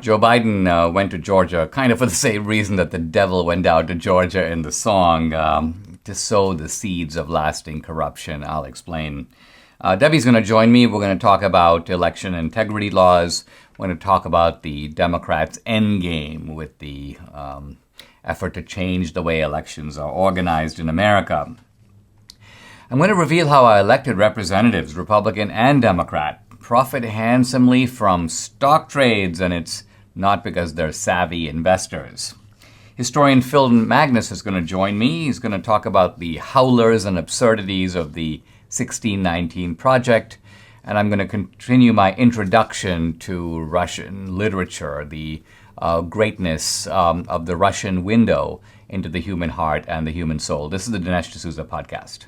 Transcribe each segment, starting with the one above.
Joe Biden went to Georgia kind of for the same reason that the devil went down to Georgia in the song, to sow the seeds of lasting corruption. I'll explain. Debbie's going to join me. We're going to talk about election integrity laws. We're going to talk about the Democrats' endgame with the effort to change the way elections are organized in America. I'm going to reveal how our elected representatives, Republican and Democrat, profit handsomely from stock trades, and it's not because they're savvy investors. Historian Phil Magness is going to join me. He's going to talk about the howlers and absurdities of the 1619 Project, and I'm going to continue my introduction to Russian literature, the greatness of the Russian window into the human heart and the human soul. This is the Dinesh D'Souza podcast.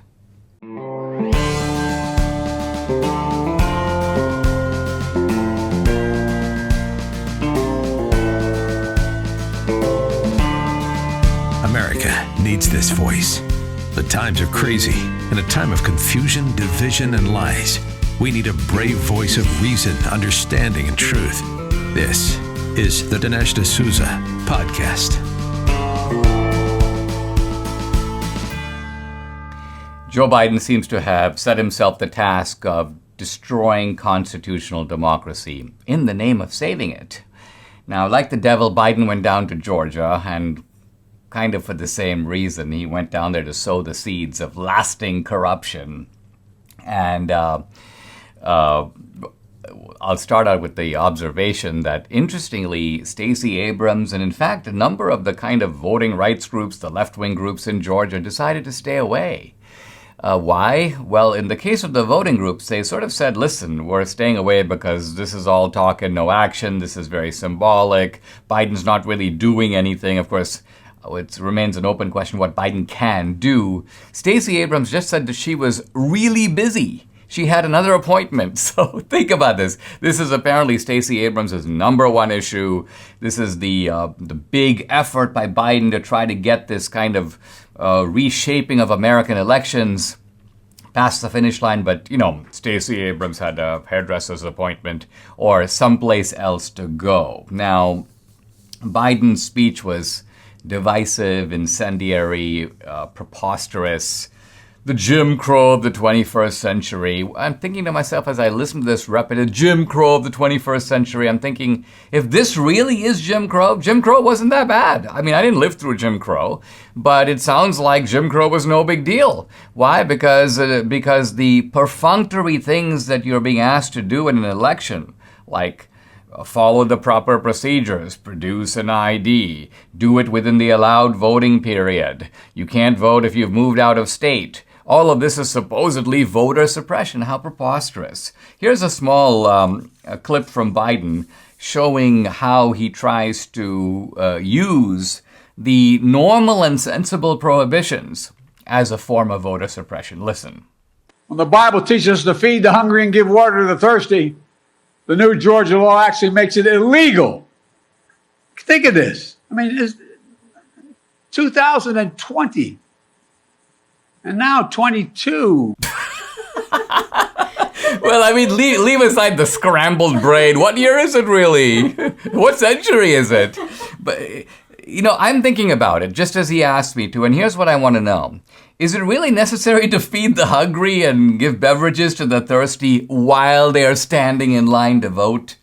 America needs this voice. The times are crazy. In a time of confusion, division, and lies, we need a brave voice of reason, understanding, and truth. This is the Dinesh D'Souza podcast. Joe Biden seems to have set himself the task of destroying constitutional democracy in the name of saving it. Now, like the devil, Biden went down to Georgia, and kind of for the same reason. He went down there to sow the seeds of lasting corruption. And I'll start out with the observation that, interestingly, Stacey Abrams and, in fact, a number of the kind of voting rights groups, the left-wing groups in Georgia, decided to stay away. Why? Well, in the case of the voting groups, they sort of said, listen, we're staying away because this is all talk and no action. This is very symbolic. Biden's not really doing anything. Of course, it remains an open question what Biden can do. Stacey Abrams just said that she was really busy. She had another appointment. So think about this. This is apparently Stacey Abrams' number one issue. This is the big effort by Biden to try to get this kind of reshaping of American elections past the finish line. But, Stacey Abrams had a hairdresser's appointment or someplace else to go. Now, Biden's speech was divisive, incendiary, preposterous, the Jim Crow of the 21st century. I'm thinking to myself as I listen to this repeated Jim Crow of the 21st century, I'm thinking, if this really is Jim Crow wasn't that bad. I mean, I didn't live through Jim Crow, but it sounds like Jim Crow was no big deal. Why? Because the perfunctory things that you're being asked to do in an election, like follow the proper procedures, produce an ID, do it within the allowed voting period. You can't vote if you've moved out of state. All of this is supposedly voter suppression. How preposterous. Here's a small a clip from Biden showing how he tries to use the normal and sensible prohibitions as a form of voter suppression. Listen. When the Bible teaches us to feed the hungry and give water to the thirsty, the new Georgia law actually makes it illegal. Think of this. I mean, it's 2020. And now 22. Well, I mean, leave aside the scrambled brain. What year is it really? What century is it? But, I'm thinking about it just as he asked me to, and here's what I want to know. Is it really necessary to feed the hungry and give beverages to the thirsty while they are standing in line to vote?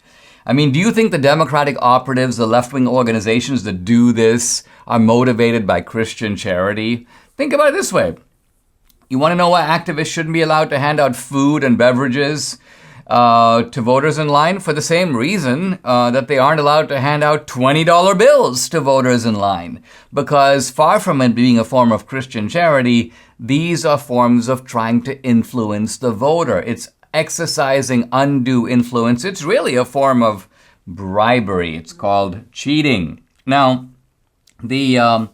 I mean, do you think the Democratic operatives, the left-wing organizations that do this, are motivated by Christian charity? Think about it this way. You want to know why activists shouldn't be allowed to hand out food and beverages to voters in line? For the same reason that they aren't allowed to hand out $20 bills to voters in line. Because far from it being a form of Christian charity, these are forms of trying to influence the voter. It's exercising undue influence. It's really a form of bribery. It's called cheating. Now, the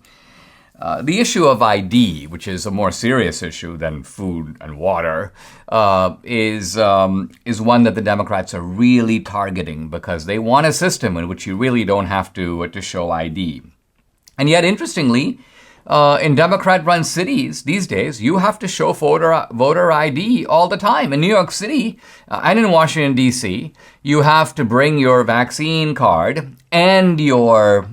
issue of ID, which is a more serious issue than food and water, is one that the Democrats are really targeting because they want a system in which you really don't have to show ID. And yet, interestingly, In Democrat-run cities these days, you have to show voter ID all the time. In New York City and in Washington, D.C., you have to bring your vaccine card and your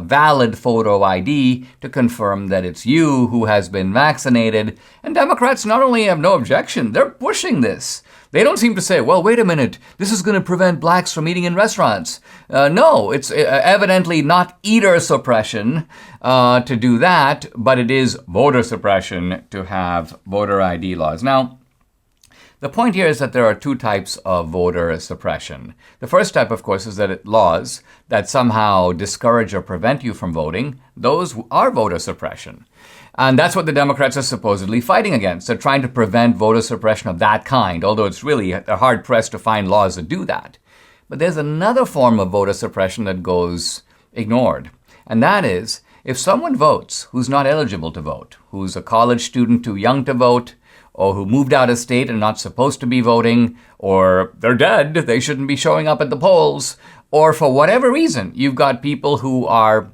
valid photo ID to confirm that it's you who has been vaccinated. And Democrats not only have no objection, they're pushing this. They don't seem to say, well, wait a minute, this is going to prevent blacks from eating in restaurants. No, it's evidently not eater suppression to do that, but it is voter suppression to have voter ID laws. Now, the point here is that there are two types of voter suppression. The first type, of course, is that laws that somehow discourage or prevent you from voting, those are voter suppression. And that's what the Democrats are supposedly fighting against. They're trying to prevent voter suppression of that kind, although it's really, they're hard-pressed to find laws that do that. But there's another form of voter suppression that goes ignored. And that is, if someone votes who's not eligible to vote, who's a college student too young to vote, or who moved out of state and not supposed to be voting, or they're dead, they shouldn't be showing up at the polls, or for whatever reason, you've got people who are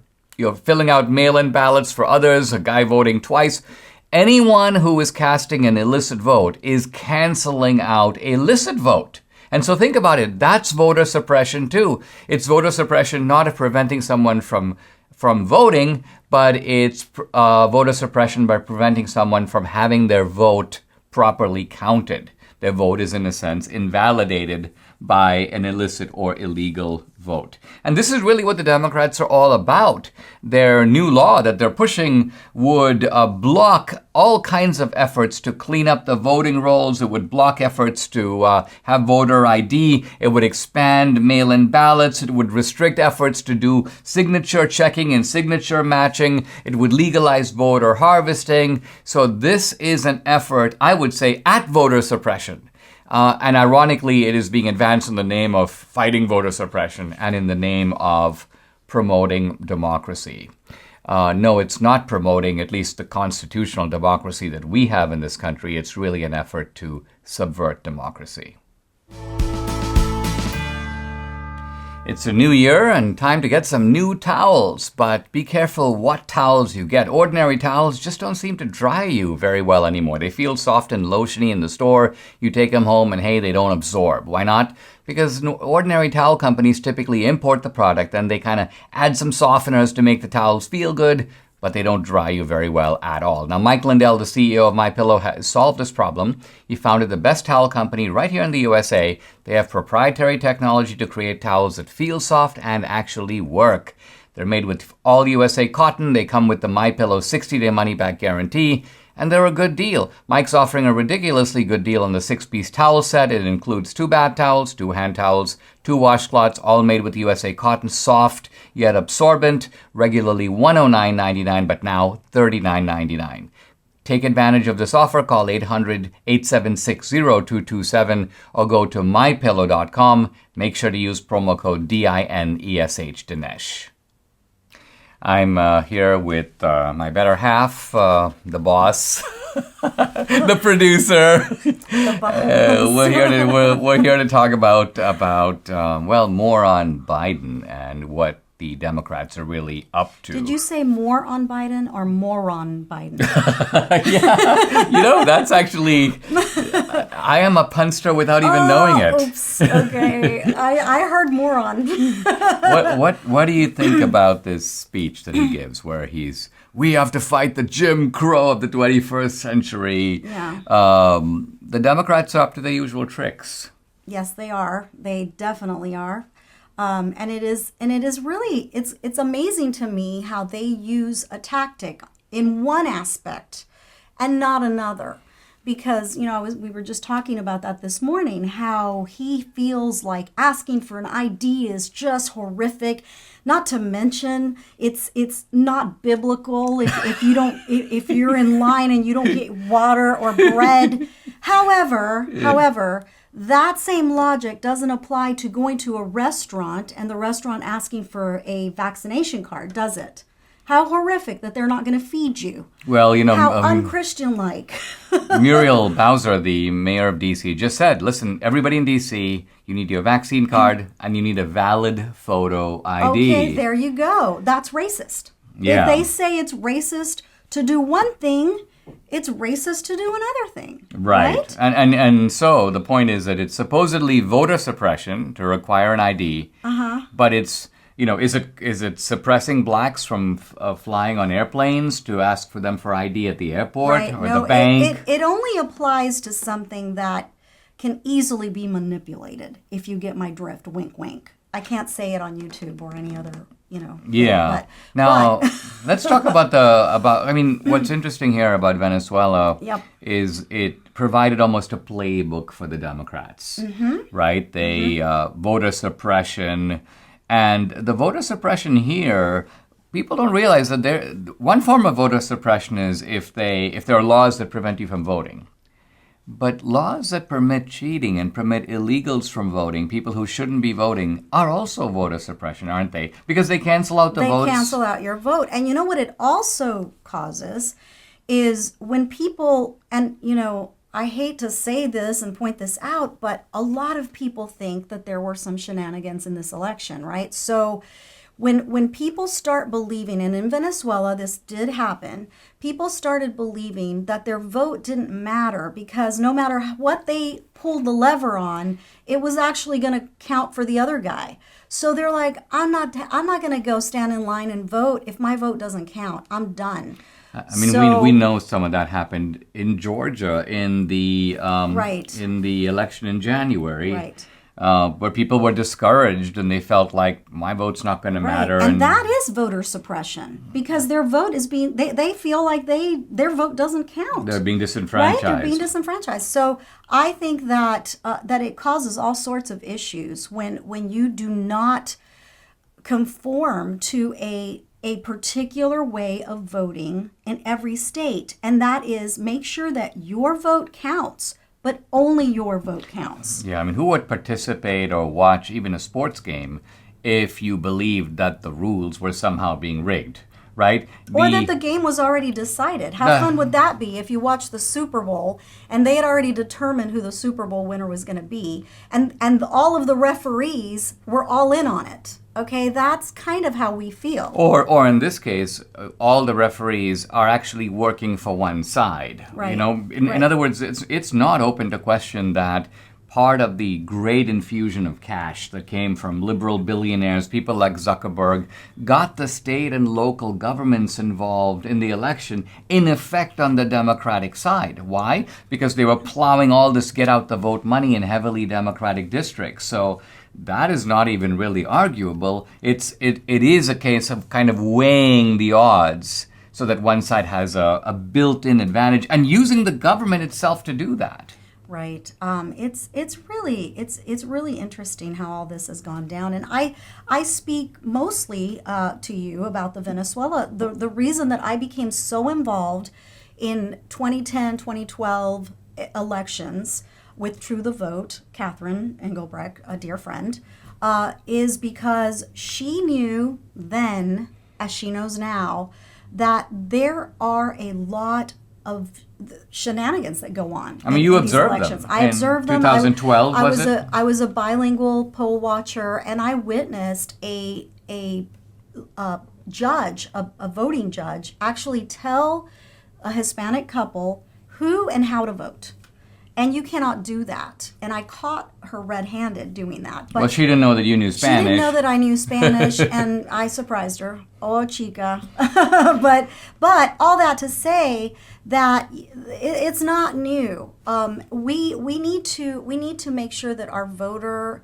filling out mail-in ballots for others, a guy voting twice. Anyone who is casting an illicit vote is canceling out a licit vote. And so think about it, that's voter suppression too. It's voter suppression not of preventing someone from voting, but it's voter suppression by preventing someone from having their vote properly counted. Their vote is, in a sense, invalidated by an illicit or illegal vote. And this is really what the Democrats are all about. Their new law that they're pushing would block all kinds of efforts to clean up the voting rolls. It would block efforts to have voter ID. It would expand mail-in ballots. It would restrict efforts to do signature checking and signature matching. It would legalize voter harvesting. So this is an effort, I would say, at voter suppression. And ironically, it is being advanced in the name of fighting voter suppression and in the name of promoting democracy. No, it's not promoting at least the constitutional democracy that we have in this country. It's really an effort to subvert democracy. It's a new year and time to get some new towels, but be careful what towels you get. Ordinary towels just don't seem to dry you very well anymore. They feel soft and lotiony in the store. You take them home and hey, they don't absorb. Why not? Because ordinary towel companies typically import the product and they kind of add some softeners to make the towels feel good, but they don't dry you very well at all. Now, Mike Lindell, the CEO of MyPillow, has solved this problem. He founded the best towel company right here in the USA. They have proprietary technology to create towels that feel soft and actually work. They're made with all USA cotton. They come with the MyPillow 60-day money-back guarantee, and they're a good deal. Mike's offering a ridiculously good deal on the 6-piece towel set. It includes 2 bath towels, 2 hand towels, 2 washcloths, all made with USA cotton, soft yet absorbent, regularly $109.99, but now $39.99. Take advantage of this offer. Call 800-876-0227 or go to mypillow.com. Make sure to use promo code DINESH, Dinesh. I'm here with my better half, the boss, the producer. We're here to talk about more on Biden and what the Democrats are really up to. Did you say more on Biden or moron Biden? Yeah, that's actually, I am a punster without even knowing it. Oops, okay. I heard moron. What do you think about this speech that he gives where we have to fight the Jim Crow of the 21st century? Yeah. The Democrats are up to their usual tricks. Yes, they are. They definitely are. And it is really, it's amazing to me how they use a tactic in one aspect and not another. Because, we were just talking about that this morning, how he feels like asking for an ID is just horrific. Not to mention, it's not biblical if you're in line and you don't get water or bread. However, that same logic doesn't apply to going to a restaurant and the restaurant asking for a vaccination card, does it? How horrific that they're not going to feed you. Well, how unchristian-like. Muriel Bowser, the mayor of D.C., just said, listen, everybody in D.C., you need your vaccine card and you need a valid photo ID. Okay, there you go. That's racist. Yeah. If they say it's racist to do one thing, it's racist to do another thing. Right? And so the point is that it's supposedly voter suppression to require an ID, but it's, is it suppressing blacks from flying on airplanes to ask for them for ID at the airport or the bank? It only applies to something that can easily be manipulated, if you get my drift. Wink, wink. I can't say it on YouTube or any other, Yeah. Now, let's talk about what's interesting here about Venezuela is it provided almost a playbook for the Democrats, right? They voter suppression, and the voter suppression here, people don't realize that one form of voter suppression is if there are laws that prevent you from voting. But laws that permit cheating and permit illegals from voting, people who shouldn't be voting, are also voter suppression, aren't they? Because they cancel out the votes. They cancel out your vote. And you know what it also causes is when people, and I hate to say this and point this out, but a lot of people think that there were some shenanigans in this election, right? So when people start believing, and in Venezuela this did happen, people started believing that their vote didn't matter because no matter what they pulled the lever on, it was actually going to count for the other guy. So they're like, I'm not going to go stand in line and vote if my vote doesn't count. I'm done. I mean, we know some of that happened in Georgia in the in the election in January. Right. Where people were discouraged and they felt like my vote's not going to matter. And that is voter suppression because their vote is being, they feel like their vote doesn't count. They're being disenfranchised. Right, they're being disenfranchised. So I think that it causes all sorts of issues when you do not conform to a particular way of voting in every state. And that is make sure that your vote counts, but only your vote counts. Yeah, I mean, who would participate or watch even a sports game if you believed that the rules were somehow being rigged, right? Or that the game was already decided. How fun would that be if you watched the Super Bowl and they had already determined who the Super Bowl winner was going to be, and all of the referees were all in on it? Okay, that's kind of how we feel. Or in this case, all the referees are actually working for one side. Right. In other words, it's not open to question that part of the great infusion of cash that came from liberal billionaires, people like Zuckerberg, got the state and local governments involved in the election, in effect on the Democratic side. Why? Because they were plowing all this get out the vote money in heavily Democratic districts. So that is not even really arguable. It is a case of kind of weighing the odds so that one side has a built-in advantage and using the government itself to do that. Right. It's really interesting how all this has gone down. And I speak mostly to you about the Venezuela. The reason that I became so involved in 2010, 2012 elections with True the Vote, Catherine Engelbrecht, a dear friend, is because she knew then, as she knows now, that there are a lot of shenanigans that go on. I mean, you observed them. I observed them. 2012, I was a bilingual poll watcher, and I witnessed a judge, a voting judge, actually tell a Hispanic couple who and how to vote. And you cannot do that. And I caught her red-handed doing that. But well, she didn't know that you knew Spanish. She didn't know that I knew Spanish, and I surprised her. Oh, chica. but all that to say that it's not new. We need to make sure that our voter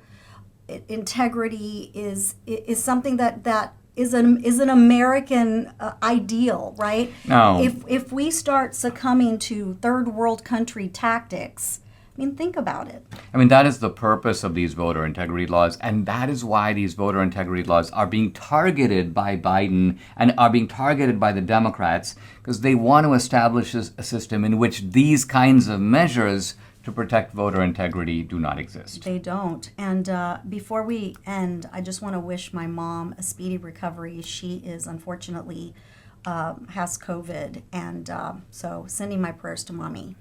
integrity is something that is an American ideal, right? No. If we start succumbing to third world country tactics, I mean, think about it. I mean, that is the purpose of these voter integrity laws, and that is why these voter integrity laws are being targeted by Biden and are being targeted by the Democrats, because they want to establish a system in which these kinds of measures to protect voter integrity do not exist. They don't. And before we end, I just want to wish my mom a speedy recovery. She is unfortunately has COVID, and so sending my prayers to mommy.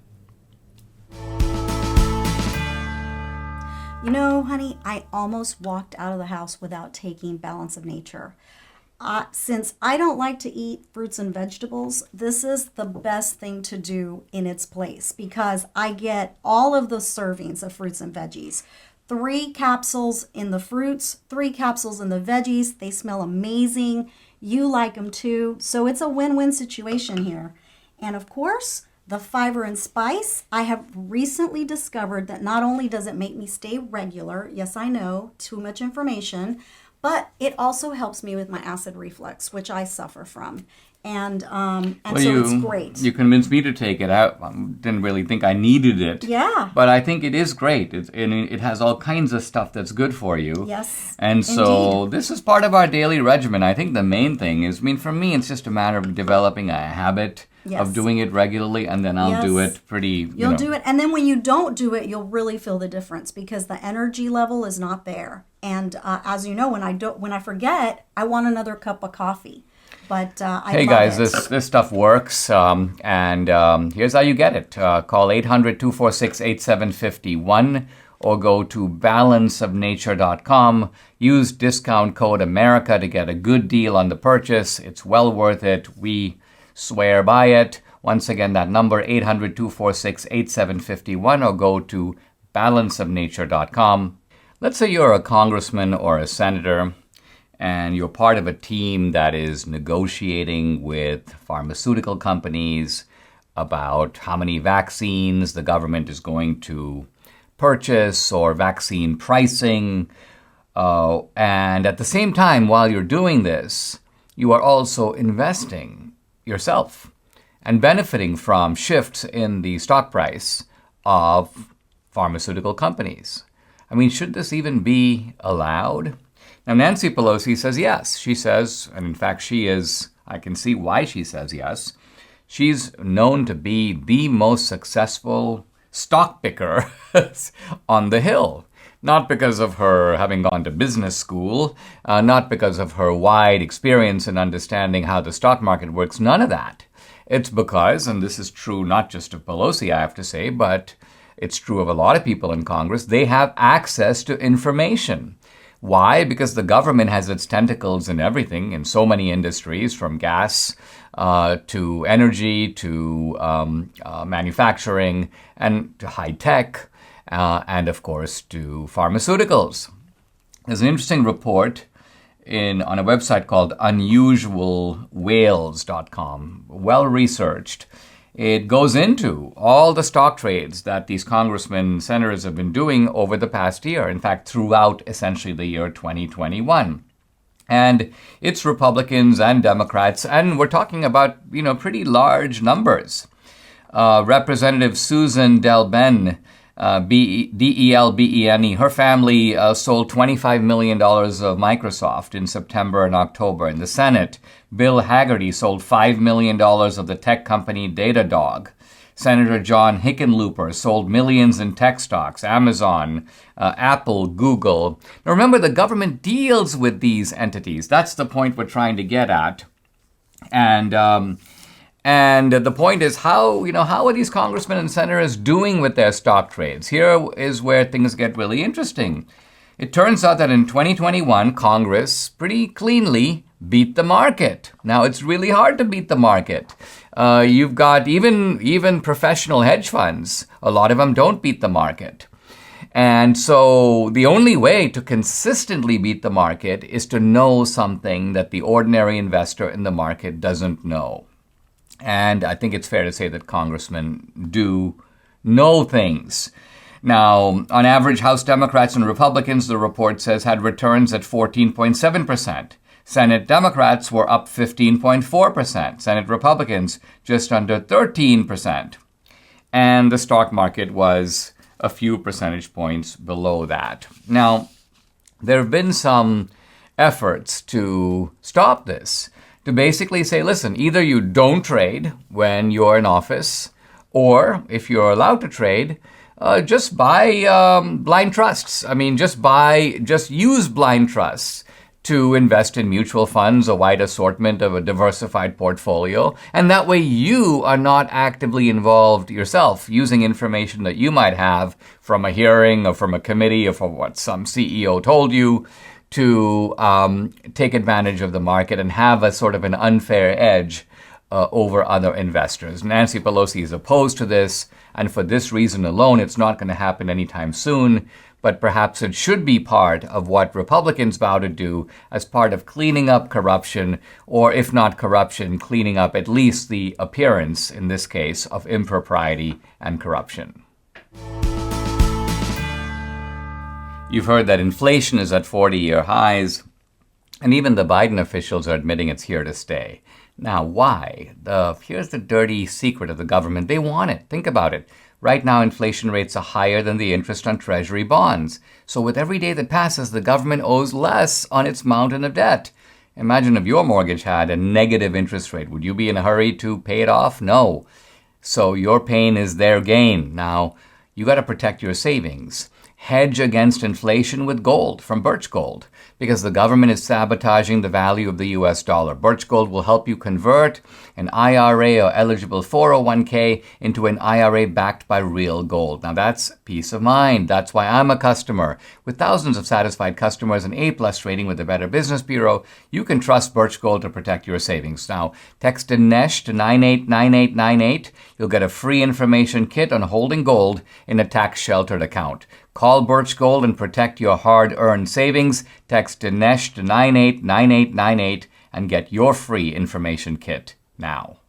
You know, honey, I almost walked out of the house without taking Balance of Nature. since I don't like to eat fruits and vegetables, this is the best thing to do in its place because I get all of the servings of fruits and veggies. 3 capsules in the fruits, 3 capsules in the veggies. They smell amazing. You like them too. So it's a win-win situation here. And of course, the fiber and spice, I have recently discovered that not only does it make me stay regular, yes, I know, too much information, but it also helps me with my acid reflux, which I suffer from. And so it's great. You convinced me to take it out. I didn't really think I needed it. Yeah. But I think it is great. It has all kinds of stuff that's good for you. Yes, And so indeed. this is part of our daily regimen. I think the main thing is, for me, it's just a matter of developing a habit Yes. of doing it regularly, and then I'll do Yes. it pretty, You'll do it. And then when you don't do it, you'll really feel the difference because the energy level is not there. And as you know, when I forget, I want another cup of coffee. But I Hey love guys, it. this stuff works, and here's how you get it. Call 800-246-8751 or go to balanceofnature.com. Use discount code America to get a good deal on the purchase. It's well worth it. We swear by it. Once again, that number 800-246-8751 or go to balanceofnature.com. Let's say you're a congressman or a senator and you're part of a team that is negotiating with pharmaceutical companies about how many vaccines the government is going to purchase or vaccine pricing. And at the same time, while you're doing this, you are also investing yourself and benefiting from shifts in the stock price of pharmaceutical companies. Should this even be allowed? Now, Nancy Pelosi says yes. She says, and in fact, I can see why she says yes. She's known to be the most successful stock picker on the Hill. Not because of her having gone to business school, not because of her wide experience in understanding how the stock market works, none of that. It's because, and this is true not just of Pelosi, I have to say, but it's true of a lot of people in Congress, they have access to information. Why? Because the government has its tentacles in everything, in so many industries, from gas to energy to manufacturing and to high tech. And of course to pharmaceuticals. There's an interesting report on a website called unusualwhales.com, well researched. It goes into all the stock trades that these congressmen and senators have been doing over the past year, in fact, throughout essentially the year 2021. And it's Republicans and Democrats, and we're talking about, pretty large numbers. Representative Susan Delben, Delbene, her family sold $25 million of Microsoft in September and October. In the Senate, Bill Hagerty sold $5 million of the tech company Datadog. Senator John Hickenlooper sold millions in tech stocks, Amazon, Apple, Google. Now remember, the government deals with these entities. That's the point we're trying to get at. And the point is, how are these congressmen and senators doing with their stock trades? Here is where things get really interesting. It turns out that in 2021, Congress pretty cleanly beat the market. Now, it's really hard to beat the market. You've got even professional hedge funds. A lot of them don't beat the market. And so the only way to consistently beat the market is to know something that the ordinary investor in the market doesn't know. And I think it's fair to say that congressmen do know things. Now, on average, House Democrats and Republicans, the report says, had returns at 14.7%. Senate Democrats were up 15.4%. Senate Republicans just under 13%. And the stock market was a few percentage points below that. Now, there have been some efforts to stop this, to basically say, listen, either you don't trade when you're in office, or if you're allowed to trade, just buy blind trusts. Just use blind trusts to invest in mutual funds, a wide assortment of a diversified portfolio. And that way you are not actively involved yourself using information that you might have from a hearing or from a committee or from what some CEO told you to take advantage of the market and have a sort of an unfair edge over other investors. Nancy Pelosi is opposed to this, and for this reason alone, it's not going to happen anytime soon, but perhaps it should be part of what Republicans vow to do as part of cleaning up corruption, or if not corruption, cleaning up at least the appearance, in this case, of impropriety and corruption. You've heard that inflation is at 40-year highs, and even the Biden officials are admitting it's here to stay. Now, why? Here's the dirty secret of the government. They want it. Think about it. Right now, inflation rates are higher than the interest on Treasury bonds. So with every day that passes, the government owes less on its mountain of debt. Imagine if your mortgage had a negative interest rate. Would you be in a hurry to pay it off? No. So your pain is their gain. Now, you got to protect your savings. Hedge against inflation with gold from Birch Gold, because the government is sabotaging the value of the US dollar. Birch Gold will help you convert an IRA or eligible 401k into an IRA backed by real gold. Now that's peace of mind. That's why I'm a customer. With thousands of satisfied customers and A+ rating with the Better Business Bureau, you can trust Birch Gold to protect your savings. Now, text Dinesh to 989898. You'll get a free information kit on holding gold in a tax-sheltered account. Call Birch Gold and protect your hard-earned savings. Text Dinesh to 989898 and get your free information kit now.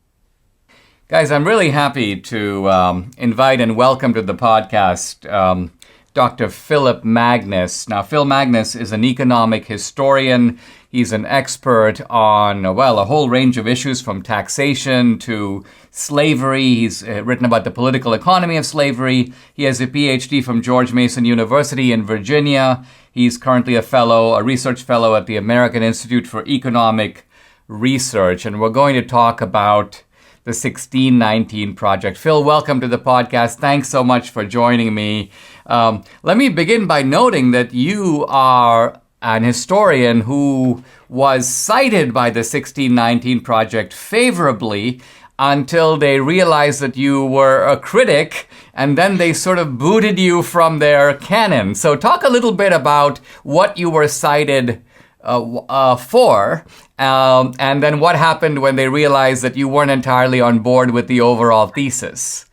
Guys, I'm really happy to invite and welcome to the podcast Dr. Philip Magness. Now, Phil Magness is an economic historian. He's an expert on, a whole range of issues from taxation to slavery. He's written about the political economy of slavery. He has a PhD from George Mason University in Virginia. He's currently a research fellow at the American Institute for Economic Research. And we're going to talk about the 1619 Project. Phil, welcome to the podcast. Thanks so much for joining me. Let me begin by noting that you are an historian who was cited by the 1619 Project favorably until they realized that you were a critic, and then they sort of booted you from their canon. So talk a little bit about what you were cited for, and then what happened when they realized that you weren't entirely on board with the overall thesis.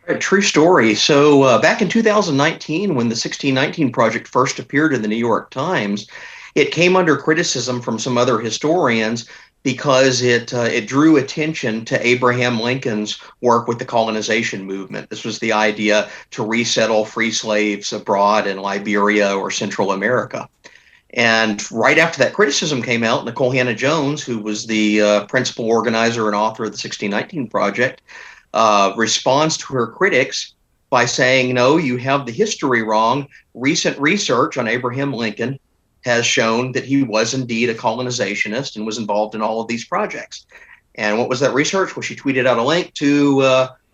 A true story. So back in 2019, when the 1619 Project first appeared in the New York Times, it came under criticism from some other historians because it drew attention to Abraham Lincoln's work with the colonization movement. This was the idea to resettle free slaves abroad in Liberia or Central America. And right after that criticism came out, Nicole Hannah-Jones, who was the principal organizer and author of the 1619 Project, responds to her critics by saying, no, you have the history wrong. Recent research on Abraham Lincoln has shown that he was indeed a colonizationist and was involved in all of these projects. And what was that research? Well, she tweeted out a link to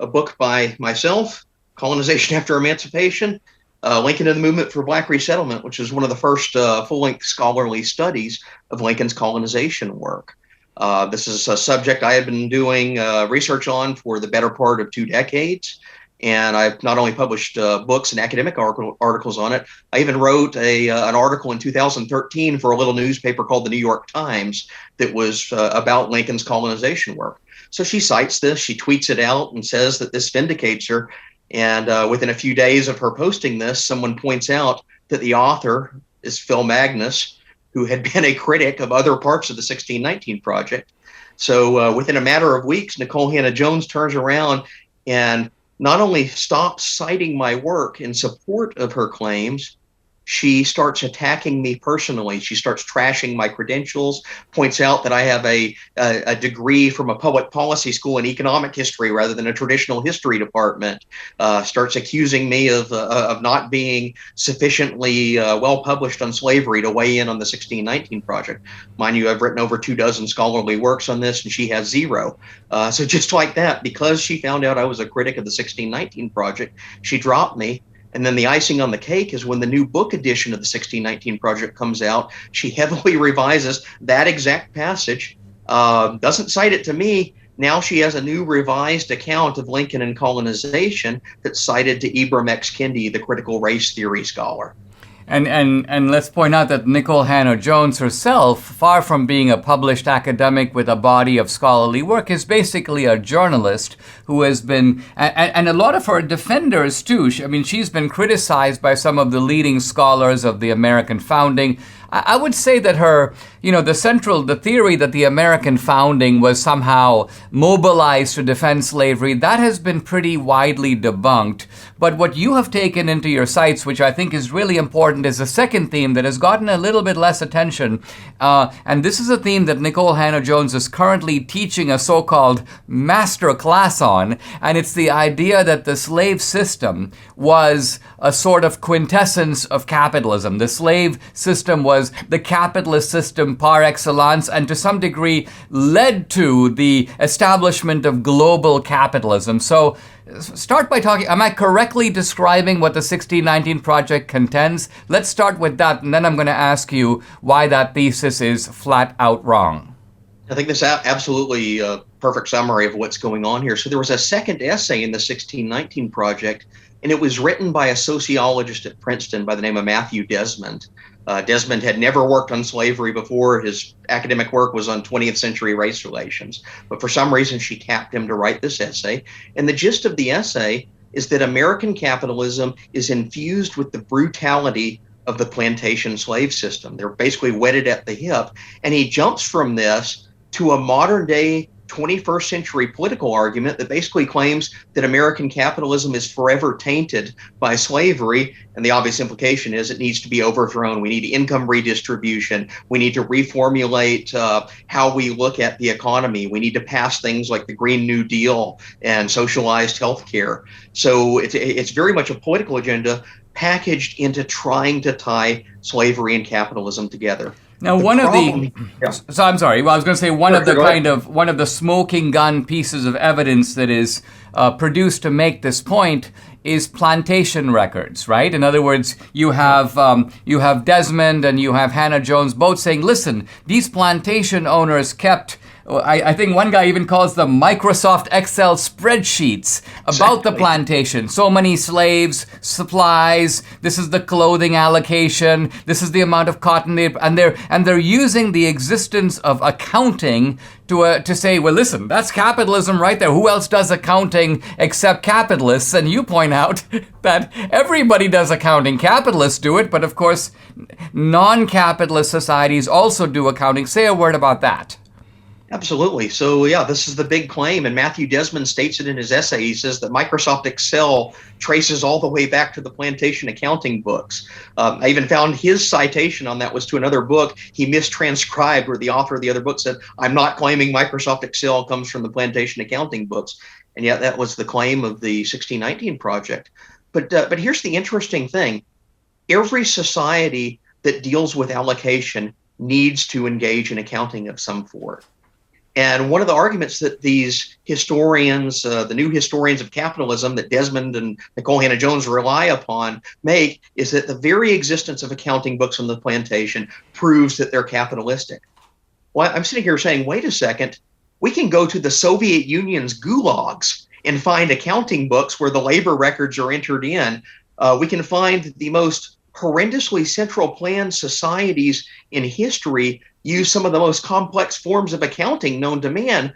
a book by myself, Colonization After Emancipation, Lincoln and the Movement for Black Resettlement, which is one of the first full-length scholarly studies of Lincoln's colonization work. This is a subject I have been doing research on for the better part of 2 decades. And I've not only published books and academic articles on it, I even wrote an article in 2013 for a little newspaper called the New York Times that was about Lincoln's colonization work. So she cites this, she tweets it out and says that this vindicates her. And within a few days of her posting this, someone points out that the author is Phil Magness, who had been a critic of other parts of the 1619 Project. So within a matter of weeks, Nicole Hannah-Jones turns around and not only stops citing my work in support of her claims, she starts attacking me personally. She starts trashing my credentials, points out that I have a degree from a public policy school in economic history rather than a traditional history department, starts accusing me of not being sufficiently well published on slavery to weigh in on the 1619 Project. Mind you, I've written over 24 scholarly works on this, and she has 0. So just like that, because she found out I was a critic of the 1619 Project, she dropped me. And then the icing on the cake is when the new book edition of the 1619 Project comes out, she heavily revises that exact passage, doesn't cite it to me. Now she has a new revised account of Lincoln and colonization that's cited to Ibram X. Kendi, the critical race theory scholar. And let's point out that Nicole Hannah-Jones herself, far from being a published academic with a body of scholarly work, is basically a journalist who has been, and a lot of her defenders too. I mean, she's been criticized by some of the leading scholars of the American founding. I would say that her, the theory that the American founding was somehow mobilized to defend slavery, that has been pretty widely debunked. But what you have taken into your sights, which I think is really important, is a second theme that has gotten a little bit less attention. And this is a theme that Nicole Hannah-Jones is currently teaching a so-called master class on. And it's the idea that the slave system was a sort of quintessence of capitalism. The slave system was the capitalist system par excellence, and to some degree led to the establishment of global capitalism. So start by talking, am I correctly describing what the 1619 Project contends? Let's start with that, and then I'm going to ask you why that thesis is flat out wrong. I think this is absolutely a perfect summary of what's going on here. So there was a second essay in the 1619 Project, and it was written by a sociologist at Princeton by the name of Matthew Desmond. Desmond had never worked on slavery before. His academic work was on 20th century race relations. But for some reason, she tapped him to write this essay. And the gist of the essay is that American capitalism is infused with the brutality of the plantation slave system. They're basically wetted at the hip. And he jumps from this to a modern day 21st century political argument that basically claims that American capitalism is forever tainted by slavery. And the obvious implication is it needs to be overthrown. We need income redistribution. We need to reformulate how we look at the economy. We need to pass things like the Green New Deal and socialized health care. So it's very much a political agenda packaged into trying to tie slavery and capitalism together. Now, one of the smoking gun pieces of evidence that is produced to make this point is plantation records, right? In other words, you have Desmond and you have Hannah-Jones both saying, listen, these plantation owners kept, I think one guy even calls them Microsoft Excel spreadsheets about the plantation. So many slaves, supplies, this is the clothing allocation, this is the amount of cotton and they're using the existence of accounting to say, well, listen, that's capitalism right there. Who else does accounting except capitalists? And you point out that everybody does accounting. Capitalists do it, but of course, non-capitalist societies also do accounting. Say a word about that. Absolutely. So, yeah, this is the big claim. And Matthew Desmond states it in his essay. He says that Microsoft Excel traces all the way back to the plantation accounting books. I even found his citation on that was to another book he mistranscribed, where the author of the other book said, I'm not claiming Microsoft Excel comes from the plantation accounting books. And yet that was the claim of the 1619 Project. But here's the interesting thing. Every society that deals with allocation needs to engage in accounting of some sort. And one of the arguments that these historians, the new historians of capitalism that Desmond and Nicole Hannah-Jones rely upon make, is that the very existence of accounting books on the plantation proves that they're capitalistic. Well, I'm sitting here saying, wait a second, we can go to the Soviet Union's gulags and find accounting books where the labor records are entered in. We can find the most horrendously central planned societies in history use some of the most complex forms of accounting known to man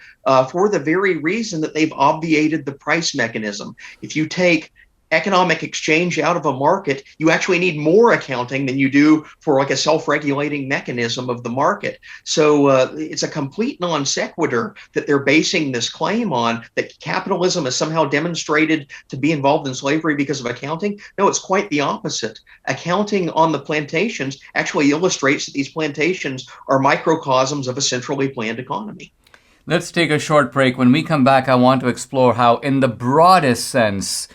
for the very reason that they've obviated the price mechanism. If you take economic exchange out of a market, you actually need more accounting than you do for like a self-regulating mechanism of the market. So it's a complete non sequitur that they're basing this claim on, that capitalism is somehow demonstrated to be involved in slavery because of accounting. No, it's quite the opposite. Accounting on the plantations actually illustrates that these plantations are microcosms of a centrally planned economy. Let's take a short break. When we come back, I want to explore how, in the broadest sense,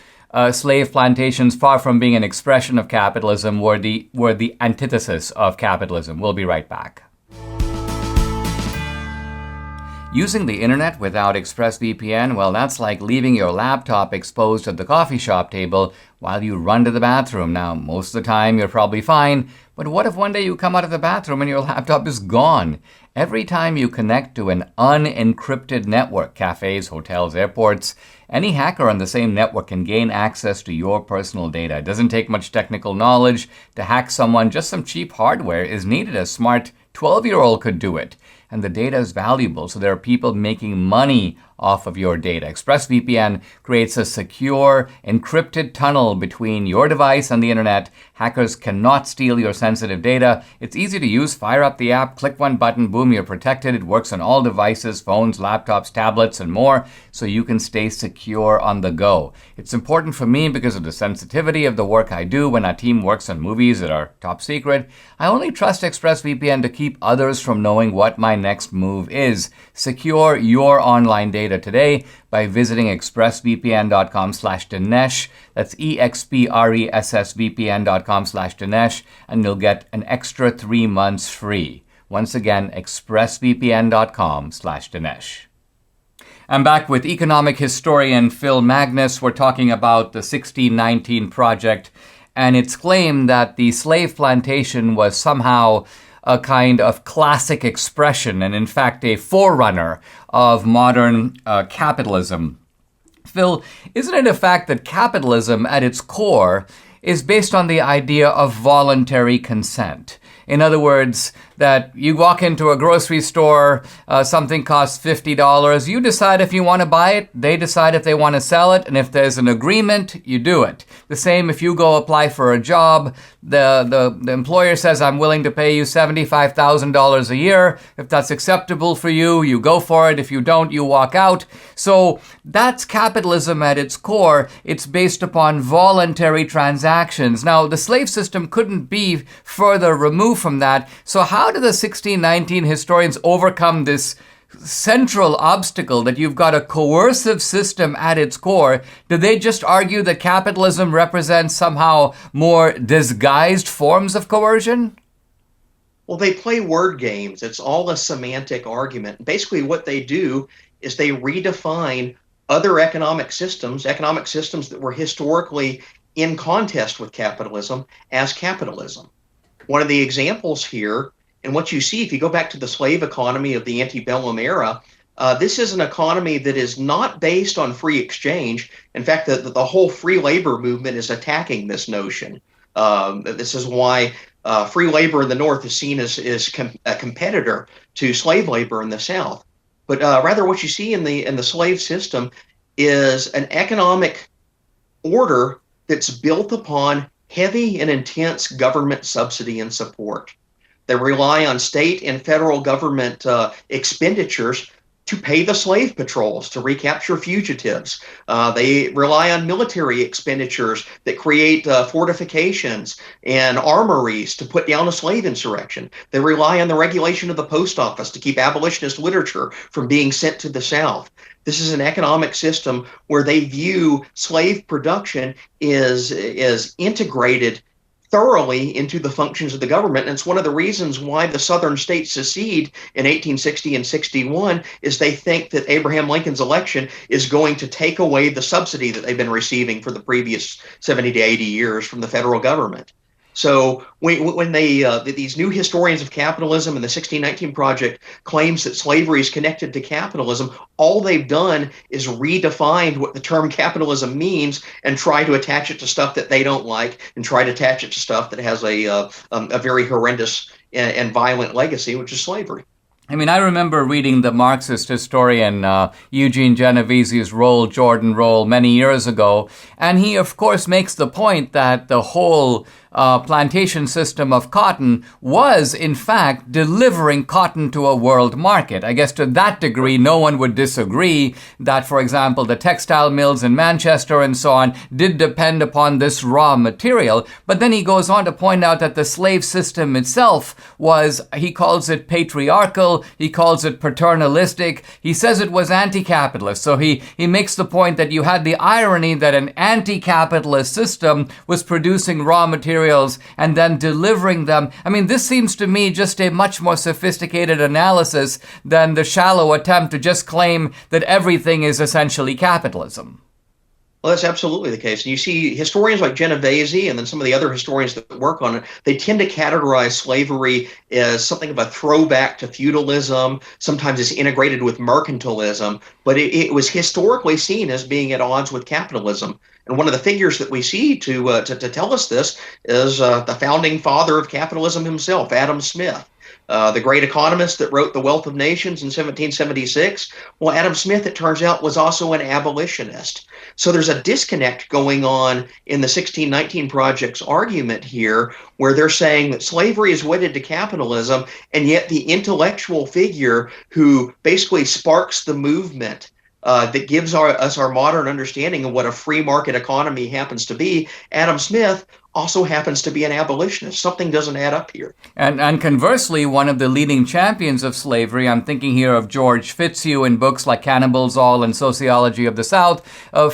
slave plantations, far from being an expression of capitalism, were the antithesis of capitalism. We'll be right back. Using the internet without ExpressVPN, well, that's like leaving your laptop exposed at the coffee shop table while you run to the bathroom. Now, most of the time you're probably fine, but what if one day you come out of the bathroom and your laptop is gone? Every time you connect to an unencrypted network, cafes, hotels, airports, any hacker on the same network can gain access to your personal data. It doesn't take much technical knowledge to hack someone. Just some cheap hardware is needed. A smart 12-year-old could do it. And the data is valuable, so there are people making money off of your data. ExpressVPN creates a secure, encrypted tunnel between your device and the internet. Hackers cannot steal your sensitive data. It's easy to use. Fire up the app, click one button, boom, you're protected. It works on all devices, phones, laptops, tablets, and more, so you can stay secure on the go. It's important for me because of the sensitivity of the work I do when our team works on movies that are top secret. I only trust ExpressVPN to keep others from knowing what my next move is. Secure your online data today by visiting expressvpn.com/Dinesh. That's expressvpn.com/Dinesh, and you'll get an extra 3 months free. Once again, expressvpn.com/Dinesh. I'm back with economic historian Phil Magness. We're talking about the 1619 Project and its claim that the slave plantation was somehow a kind of classic expression and, in fact, a forerunner of modern capitalism. Phil, isn't it a fact that capitalism at its core is based on the idea of voluntary consent? In other words, that you walk into a grocery store, something costs $50, you decide if you want to buy it, they decide if they want to sell it, and if there's an agreement, you do it. The same if you go apply for a job, the employer says, I'm willing to pay you $75,000 a year. If that's acceptable for you, you go for it. If you don't, you walk out. So that's capitalism at its core. It's based upon voluntary transactions. Now, the slave system couldn't be further removed from that. So how do the 1619 historians overcome this central obstacle that you've got a coercive system at its core? Do they just argue that capitalism represents somehow more disguised forms of coercion? Well, they play word games. It's all a semantic argument. Basically, what they do is they redefine other economic systems that were historically in contest with capitalism, as capitalism. One of the examples here, and what you see if you go back to the slave economy of the antebellum era, this is an economy that is not based on free exchange. In fact, the whole free labor movement is attacking this notion. This is why free labor in the North is seen as a competitor to slave labor in the South. But rather, what you see in the slave system is an economic order that's built upon heavy and intense government subsidy and support. They rely on state and federal government expenditures to pay the slave patrols to recapture fugitives. They rely on military expenditures that create fortifications and armories to put down a slave insurrection. They rely on the regulation of the post office to keep abolitionist literature from being sent to the South. This is an economic system where they view slave production is integrated thoroughly into the functions of the government. And it's one of the reasons why the southern states secede in 1860 and 61 is they think that Abraham Lincoln's election is going to take away the subsidy that they've been receiving for the previous 70 to 80 years from the federal government. So when these new historians of capitalism and the 1619 Project claims that slavery is connected to capitalism, all they've done is redefined what the term capitalism means and try to attach it to stuff that they don't like and try to attach it to stuff that has a very horrendous and violent legacy, which is slavery. I mean, I remember reading the Marxist historian Eugene Genovese's Jordan Role many years ago, and he, of course, makes the point that the whole plantation system of cotton was, in fact, delivering cotton to a world market. I guess to that degree, no one would disagree that, for example, the textile mills in Manchester and so on did depend upon this raw material. But then he goes on to point out that the slave system itself was, he calls it patriarchal, he calls it paternalistic, he says it was anti-capitalist. So he makes the point that you had the irony that an anti-capitalist system was producing raw material materials and then delivering them. I mean, this seems to me just a much more sophisticated analysis than the shallow attempt to just claim that everything is essentially capitalism. Well, that's absolutely the case. And you see historians like Genovese and then some of the other historians that work on it, they tend to categorize slavery as something of a throwback to feudalism. Sometimes it's integrated with mercantilism, but it was historically seen as being at odds with capitalism. And one of the figures that we see to tell us this is the founding father of capitalism himself, Adam Smith. The great economist that wrote The Wealth of Nations in 1776. Well, Adam Smith, it turns out, was also an abolitionist. So there's a disconnect going on in the 1619 Project's argument here, where they're saying that slavery is wedded to capitalism, and yet the intellectual figure who basically sparks the movement that gives us our modern understanding of what a free market economy happens to be, Adam Smith, also happens to be an abolitionist. Something doesn't add up here. And conversely, one of the leading champions of slavery, I'm thinking here of George Fitzhugh in books like Cannibal's All and Sociology of the South.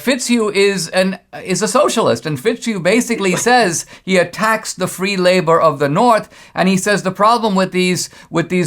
Fitzhugh is a socialist, and Fitzhugh basically says he attacks the free labor of the North, and he says the problem with these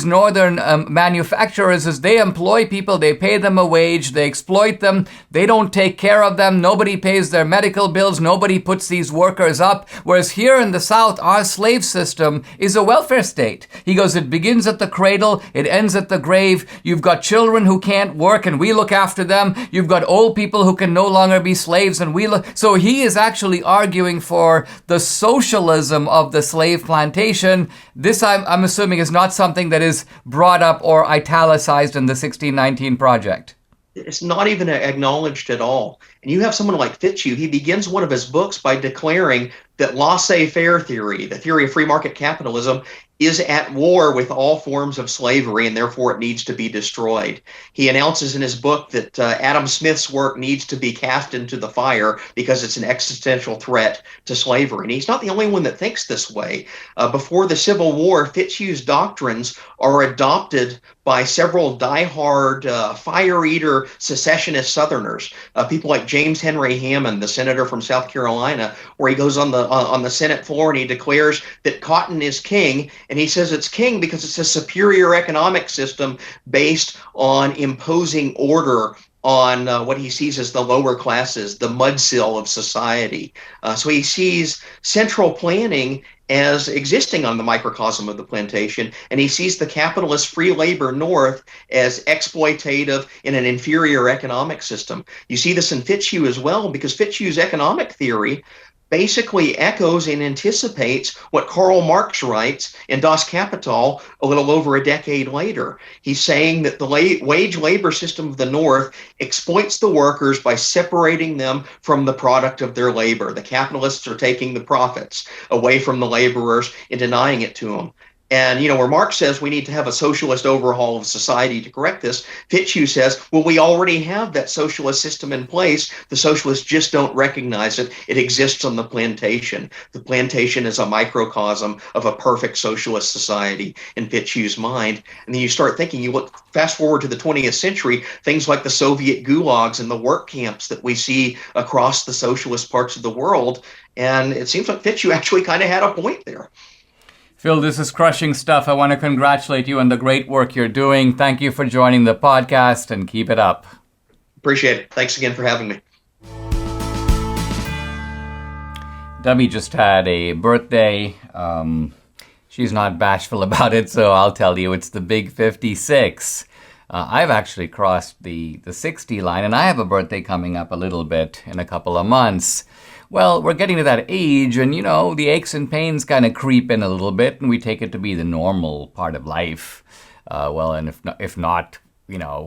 northern manufacturers is they employ people, they pay them a wage, they exploit them, they don't take care of them, nobody pays their medical bills, nobody puts these workers up. Whereas here in the South, our slave system is a welfare state. He goes, it begins at the cradle, it ends at the grave. You've got children who can't work and we look after them. You've got old people who can no longer be slaves and we look. So he is actually arguing for the socialism of the slave plantation. This, I'm assuming, is not something that is brought up or italicized in the 1619 Project. It's not even acknowledged at all. And you have someone like Fitzhugh, he begins one of his books by declaring that laissez-faire theory, the theory of free market capitalism, is at war with all forms of slavery, and therefore it needs to be destroyed. He announces in his book that Adam Smith's work needs to be cast into the fire because it's an existential threat to slavery. And he's not the only one that thinks this way. Before the Civil War, Fitzhugh's doctrines are adopted by several diehard fire-eater secessionist Southerners, people like James Henry Hammond, the senator from South Carolina, where he goes on the Senate floor and he declares that cotton is king. And he says it's king because it's a superior economic system based on imposing order on what he sees as the lower classes, the mudsill of society. So he sees central planning as existing on the microcosm of the plantation, and he sees the capitalist free labor North as exploitative in an inferior economic system. You see this in Fitzhugh as well, because Fitzhugh's economic theory basically echoes and anticipates what Karl Marx writes in Das Kapital a little over a decade later. He's saying that the wage labor system of the North exploits the workers by separating them from the product of their labor. The capitalists are taking the profits away from the laborers and denying it to them. And, where Marx says we need to have a socialist overhaul of society to correct this, Fitzhugh says, well, we already have that socialist system in place. The socialists just don't recognize it. It exists on the plantation. The plantation is a microcosm of a perfect socialist society in Fitzhugh's mind. And then you start thinking, you look fast forward to the 20th century, things like the Soviet gulags and the work camps that we see across the socialist parts of the world. And it seems like Fitzhugh actually kind of had a point there. Phil, this is crushing stuff. I want to congratulate you on the great work you're doing. Thank you for joining the podcast, and keep it up. Appreciate it. Thanks again for having me. Debbie just had a birthday. She's not bashful about it, so I'll tell you, it's the big 56. I've actually crossed the 60 line, and I have a birthday coming up a little bit in a couple of months. Well, we're getting to that age, and, the aches and pains kind of creep in a little bit, and we take it to be the normal part of life. And if not,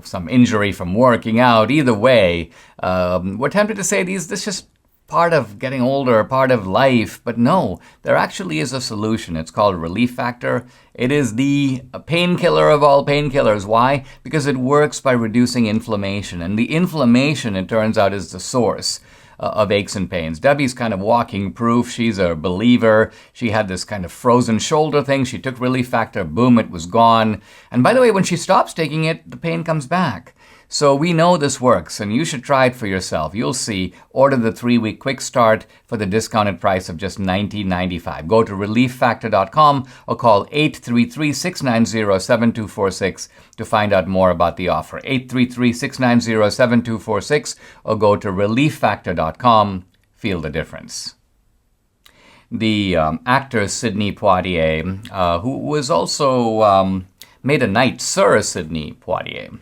some injury from working out, either way, we're tempted to say this is just part of getting older, part of life. But no, there actually is a solution. It's called Relief Factor. It is the painkiller of all painkillers. Why? Because it works by reducing inflammation, and the inflammation, it turns out, is the source of aches and pains. Debbie's kind of walking proof. She's a believer. She had this kind of frozen shoulder thing. She took Relief Factor. Boom, it was gone. And by the way, when she stops taking it, the pain comes back. So we know this works, and you should try it for yourself. You'll see. Order the 3-week quick start for the discounted price of just $19.95. Go to relieffactor.com or call 833-690-7246 to find out more about the offer. 833-690-7246 or go to relieffactor.com. Feel the difference. The actor Sidney Poitier, who was also made a knight, Sir Sidney Poitier,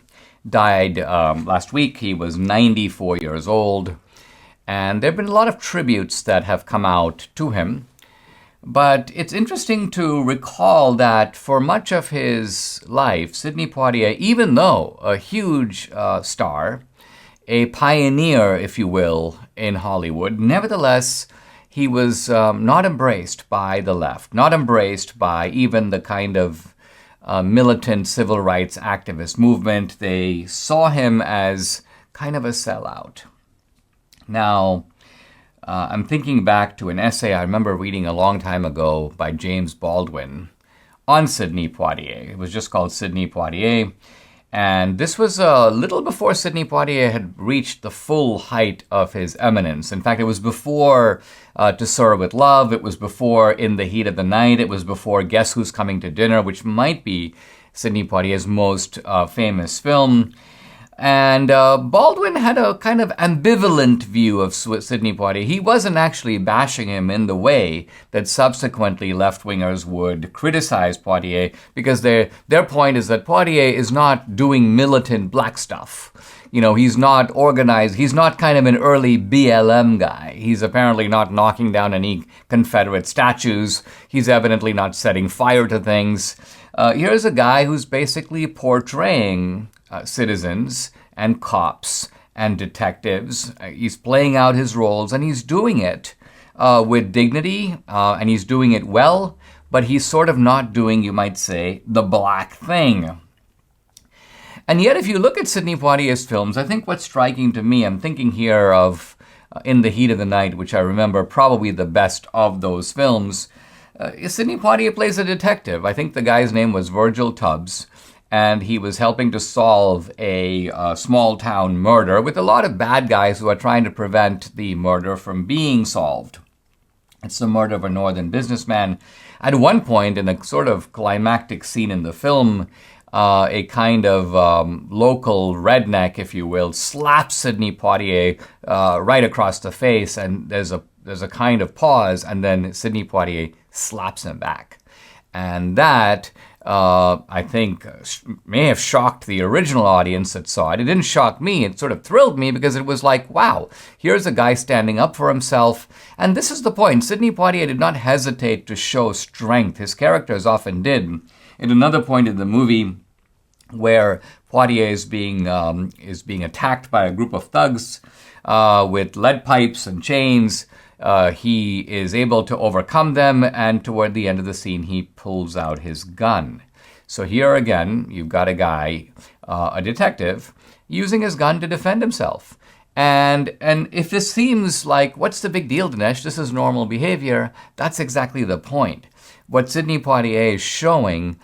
died last week. He was 94 years old. And there have been a lot of tributes that have come out to him. But it's interesting to recall that for much of his life, Sidney Poitier, even though a huge star, a pioneer, if you will, in Hollywood, nevertheless, he was not embraced by the left, not embraced by even the kind of militant civil rights activist movement. They saw him as kind of a sellout. Now, I'm thinking back to an essay I remember reading a long time ago by James Baldwin on Sidney Poitier. It was just called Sidney Poitier. And this was a little before Sidney Poitier had reached the full height of his eminence. In fact, it was before To Sir with Love. It was before In the Heat of the Night. It was before Guess Who's Coming to Dinner, which might be Sidney Poitier's most famous film. And Baldwin had a kind of ambivalent view of Sidney Poitier. He wasn't actually bashing him in the way that subsequently left-wingers would criticize Poitier, because their point is that Poitier is not doing militant black stuff. You know, he's not organized. He's not kind of an early BLM guy. He's apparently not knocking down any Confederate statues. He's evidently not setting fire to things. Here's a guy who's basically portraying citizens and cops and detectives. He's playing out his roles, and he's doing it with dignity, and he's doing it well, but he's sort of not doing, you might say, the black thing. And yet, if you look at Sidney Poitier's films, I think what's striking to me, I'm thinking here of In the Heat of the Night, which I remember probably the best of those films. Sidney Poitier plays a detective. I think the guy's name was Virgil Tubbs, and he was helping to solve a small-town murder with a lot of bad guys who are trying to prevent the murder from being solved. It's the murder of a northern businessman. At one point, in a sort of climactic scene in the film, a kind of local redneck, if you will, slaps Sidney Poitier right across the face, and there's a kind of pause, and then Sidney Poitier slaps him back. And that, I think, may have shocked the original audience that saw it. It didn't shock me. It sort of thrilled me, because it was like, wow, here's a guy standing up for himself. And this is the point. Sidney Poitier did not hesitate to show strength. His characters often did. At another point in the movie, where Poitier is being attacked by a group of thugs with lead pipes and chains, he is able to overcome them, and toward the end of the scene, he pulls out his gun. So here again, you've got a guy, a detective, using his gun to defend himself. And if this seems like, what's the big deal, Dinesh? This is normal behavior. That's exactly the point. What Sidney Poitier is showing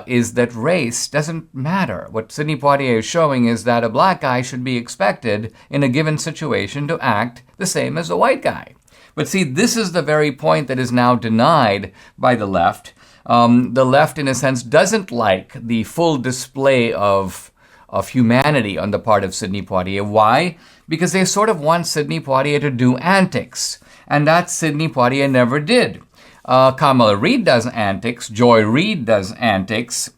is that race doesn't matter. What Sidney Poitier is showing is that a black guy should be expected in a given situation to act the same as a white guy. But see, this is the very point that is now denied by the left. The left, in a sense, doesn't like the full display of humanity on the part of Sidney Poitier. Why? Because they sort of want Sidney Poitier to do antics. And that Sidney Poitier never did. Kamala Reed does antics, Joy Reid does antics,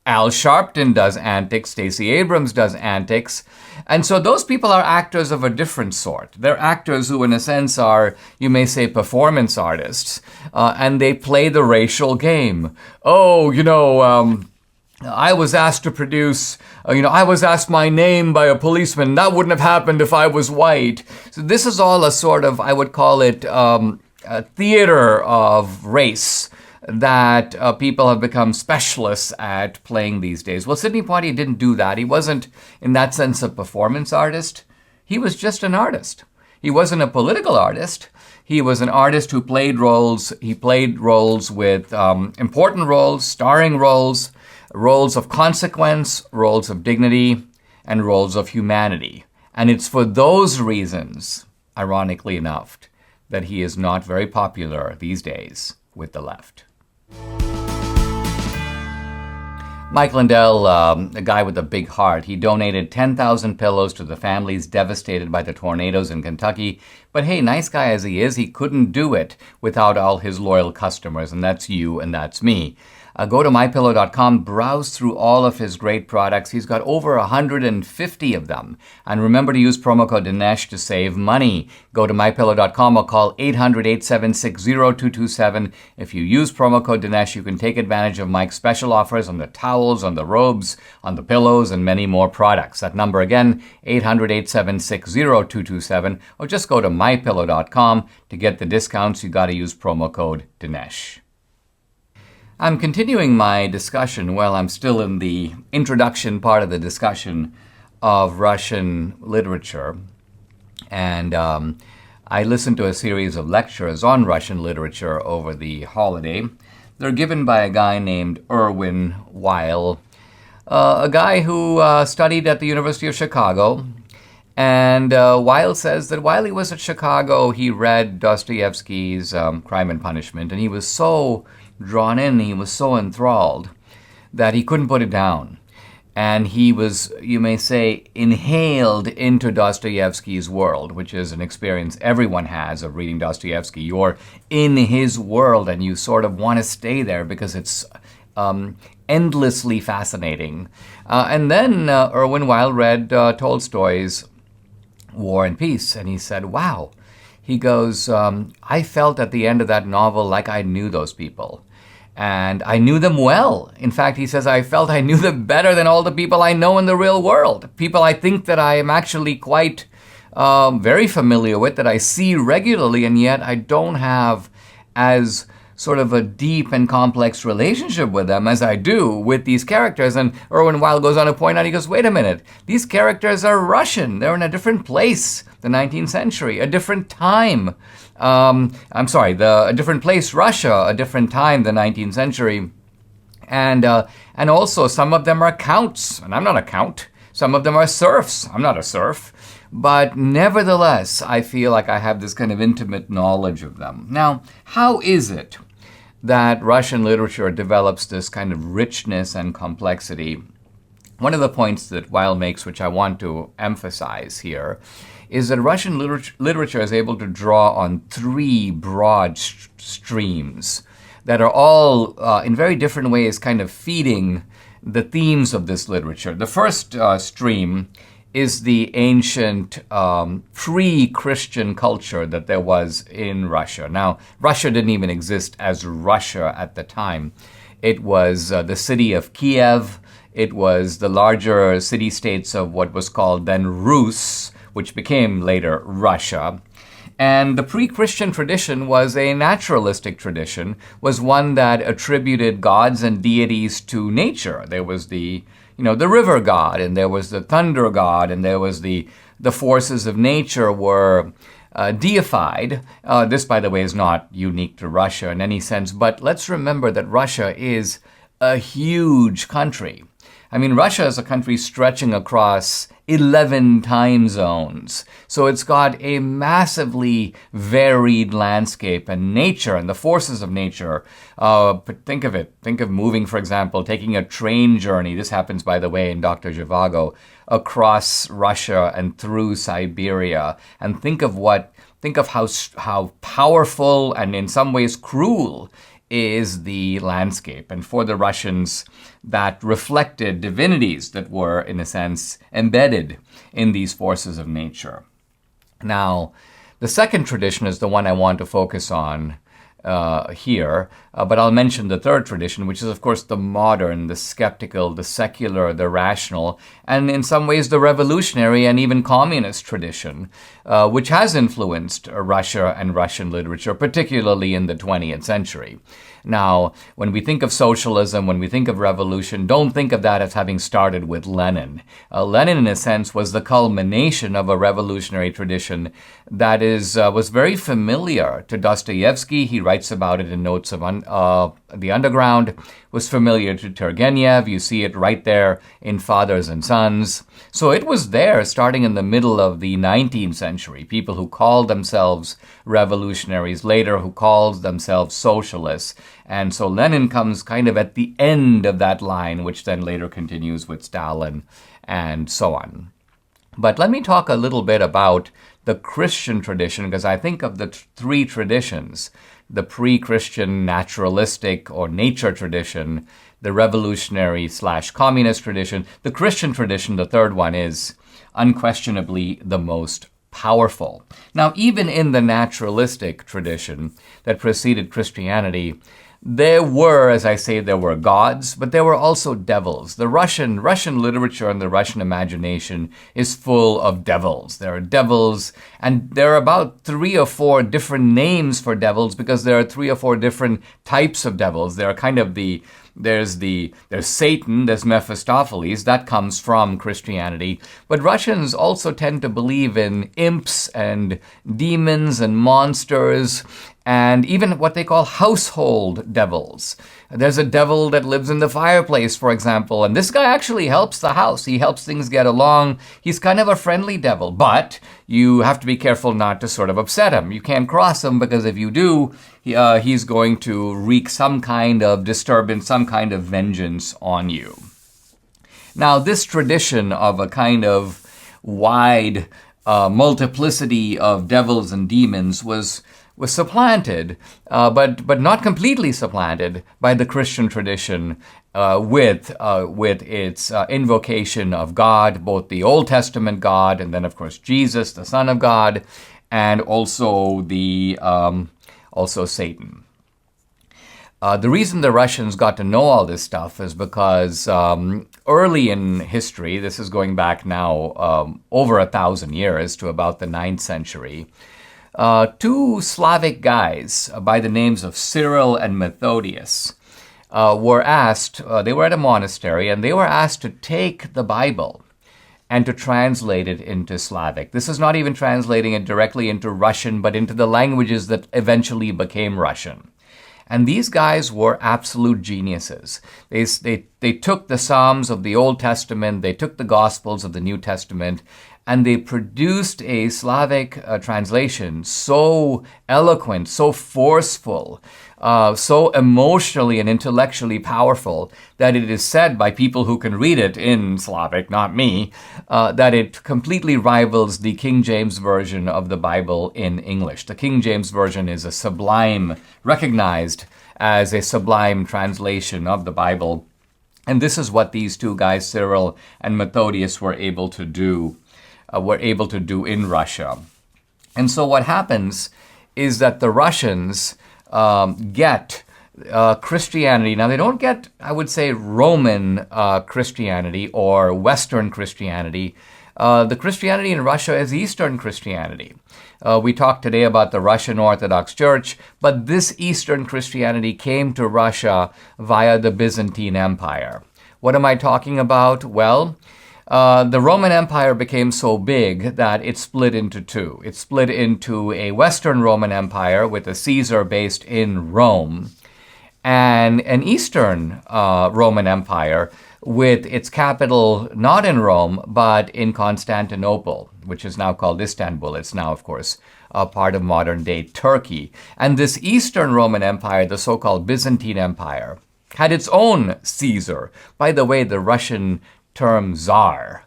Al Sharpton does antics, Stacey Abrams does antics. And so those people are actors of a different sort. They're actors who, in a sense, are, you may say, performance artists, and they play the racial game. Oh, I was asked to produce, I was asked my name by a policeman. That wouldn't have happened if I was white. So this is all a sort of, I would call it, a theater of race that people have become specialists at playing these days. Well, Sidney Poitier didn't do that. He wasn't, in that sense, a performance artist. He was just an artist. He wasn't a political artist. He was an artist who played roles. He played roles with important roles, starring roles, roles of consequence, roles of dignity. and roles of humanity. And it's for those reasons, ironically enough, that he is not very popular these days with the left. Mike Lindell, a guy with a big heart, he donated 10,000 pillows to the families devastated by the tornadoes in Kentucky. But hey, nice guy as he is, he couldn't do it without all his loyal customers, and that's you and that's me. Go to mypillow.com, browse through all of his great products. He's got over 150 of them. And remember to use promo code Dinesh to save money. Go to mypillow.com or call 800-876-0227. If you use promo code Dinesh, you can take advantage of Mike's special offers on the towels, on the robes, on the pillows, and many more products. That number again, 800-876-0227, or just go to mypillow.com to get the discounts. You got to use promo code Dinesh. I'm continuing my discussion, I'm still in the introduction part of the discussion of Russian literature. And I listened to a series of lectures on Russian literature over the holiday. They're given by a guy named Erwin Weil, a guy who studied at the University of Chicago. And Weil says that while he was at Chicago, he read Dostoevsky's Crime and Punishment, and he was so drawn in, he was so enthralled that he couldn't put it down. And he was, you may say, inhaled into Dostoevsky's world, which is an experience everyone has of reading Dostoevsky. You're in his world and you sort of want to stay there because it's endlessly fascinating. And then Erwin Weil read Tolstoy's War and Peace, and he said, wow. He goes, I felt at the end of that novel like I knew those people. And I knew them well. In fact, he says, I felt I knew them better than all the people I know in the real world. People I think that I am actually quite very familiar with, that I see regularly, and yet I don't have as sort of a deep and complex relationship with them as I do with these characters. And Erwin Weil goes on to point out, he goes, wait a minute, these characters are Russian. They're in a different place, the 19th century, a different time. A different place, Russia, a different time, the 19th century. And also some of them are counts, and I'm not a count. Some of them are serfs. I'm not a serf. But nevertheless, I feel like I have this kind of intimate knowledge of them. Now, how is it that Russian literature develops this kind of richness and complexity? One of the points that Weil makes, which I want to emphasize here, is that Russian literature is able to draw on three broad streams that are all, in very different ways, kind of feeding the themes of this literature. The first stream is the ancient pre-Christian culture that there was in Russia. Now, Russia didn't even exist as Russia at the time. It was the city of Kiev. It was the larger city-states of what was called then Rus, which became later Russia. And the pre-Christian tradition was a naturalistic tradition, was one that attributed gods and deities to nature. There was the river god, and there was the thunder god, and there was the forces of nature were deified. This, by the way, is not unique to Russia in any sense, but let's remember that Russia is a huge country. I mean, Russia is a country stretching across 11 time zones. So it's got a massively varied landscape, and nature and the forces of nature. Think of it. Think of moving, for example, taking a train journey. This happens, by the way, in Dr. Zhivago, across Russia and through Siberia. And think of how powerful and in some ways cruel is the landscape. And for the Russians, that reflected divinities that were, in a sense, embedded in these forces of nature. Now, the second tradition is the one I want to focus on here, but I'll mention the third tradition, which is, of course, the modern, the skeptical, the secular, the rational, and in some ways the revolutionary and even communist tradition, which has influenced Russia and Russian literature, particularly in the 20th century. Now, when we think of socialism, when we think of revolution, don't think of that as having started with Lenin. Lenin, in a sense, was the culmination of a revolutionary tradition that was very familiar to Dostoevsky. He writes about it in Notes of the Underground, was familiar to Turgenev. You see it right there in Fathers and Sons. So it was there starting in the middle of the 19th century. People who called themselves revolutionaries, later who called themselves socialists. And so Lenin comes kind of at the end of that line, which then later continues with Stalin and so on. But let me talk a little bit about the Christian tradition, because I think of the three traditions: the pre-Christian naturalistic or nature tradition, the revolutionary/communist tradition. The Christian tradition, the third one, is unquestionably the most powerful. Now, even in the naturalistic tradition that preceded Christianity, there were, as I say, there were gods, but there were also devils. The Russian literature and the Russian imagination is full of devils. There are devils, and there are about 3 or 4 different names for devils, because there are 3 or 4 different types of devils. There are kind of there's Satan, there's Mephistopheles, that comes from Christianity. But Russians also tend to believe in imps and demons and monsters, and even what they call household devils. There's a devil that lives in the fireplace, for example, and this guy actually helps the house. He helps things get along. He's kind of a friendly devil, but you have to be careful not to sort of upset him. You can't cross him, because if you do, he's going to wreak some kind of disturbance, some kind of vengeance on you. Now, this tradition of a kind of wide multiplicity of devils and demons was supplanted, but not completely supplanted, by the Christian tradition with its invocation of God, both the Old Testament God, and then of course Jesus, the Son of God, and also also Satan. The reason the Russians got to know all this stuff is because early in history, this is going back now over 1,000 years to about the 9th century, 2 Slavic guys by the names of Cyril and Methodius were asked, they were at a monastery, and they were asked to take the Bible and to translate it into Slavic. This is not even translating it directly into Russian, but into the languages that eventually became Russian. And these guys were absolute geniuses. They took the Psalms of the Old Testament, they took the Gospels of the New Testament, and they produced a Slavic translation so eloquent, so forceful, so emotionally and intellectually powerful, that it is said by people who can read it in Slavic, not me, that it completely rivals the King James Version of the Bible in English. The King James Version is recognized as a sublime translation of the Bible. And this is what these 2 guys, Cyril and Methodius, were able to do in Russia. And so what happens is that the Russians get Christianity. Now, they don't get, I would say, Roman Christianity or Western Christianity. The Christianity in Russia is Eastern Christianity. We talked today about the Russian Orthodox Church, but this Eastern Christianity came to Russia via the Byzantine Empire. What am I talking about? Well, the Roman Empire became so big that it split into 2. It split into a Western Roman Empire with a Caesar based in Rome, and an Eastern Roman Empire with its capital not in Rome, but in Constantinople, which is now called Istanbul. It's now, of course, a part of modern-day Turkey. And this Eastern Roman Empire, the so-called Byzantine Empire, had its own Caesar. By the way, the Russian term Tsar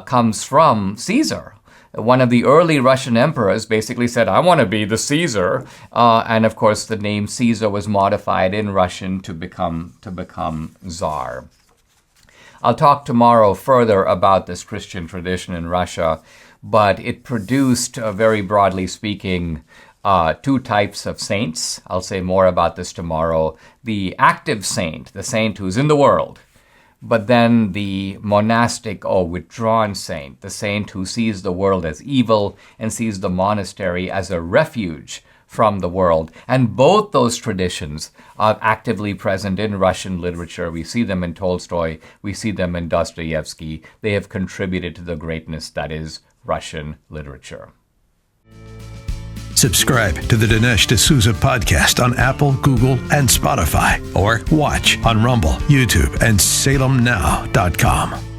comes from Caesar. One of the early Russian emperors basically said, I want to be the Caesar. And of course, the name Caesar was modified in Russian to become Tsar. I'll talk tomorrow further about this Christian tradition in Russia, but it produced, very broadly speaking, 2 types of saints. I'll say more about this tomorrow. The active saint, the saint who's in the world, but then the monastic or withdrawn saint, the saint who sees the world as evil and sees the monastery as a refuge from the world. And both those traditions are actively present in Russian literature. We see them in Tolstoy, we see them in Dostoevsky. They have contributed to the greatness that is Russian literature. Subscribe to the Dinesh D'Souza podcast on Apple, Google, and Spotify, or watch on Rumble, YouTube, and SalemNow.com.